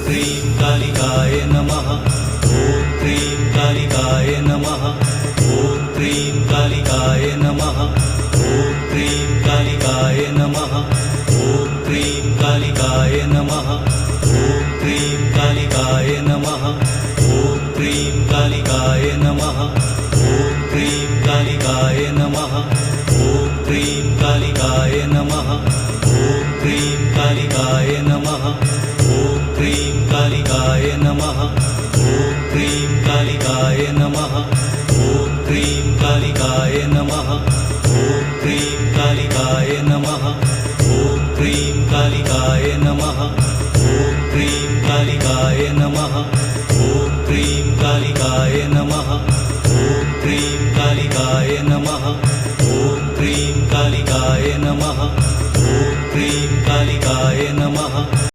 Cream कालिकाय नमः। ॐ cream कालिकाय नमः। ॐ cream कालिकाय नमः। ॐ क्रीं कालिकाय नमः। ॐ क्रीं कालिकाय नमः। ॐ क्रीं कालिकाय नमः। ॐ क्रीं कालिकाय नमः। ॐ क्रीं कालिकाय नमः। ॐ क्रीं कालिकाय नमः। ॐ क्रीं कालिकाय नमः। ॐ क्रीं कालिकाय नमः। ॐ क्रीं कालिकाय नमः। ॐ क्रीं कालिकाय नमः। ॐ क्रीं कालिकाय नमः। ॐ क्रीं कालिकाय नमः। ॐ क्रीं कालिकाय नमः। ॐ क्रीं कालिकाय नमः। ॐ क्रीं कालिकाय नमः।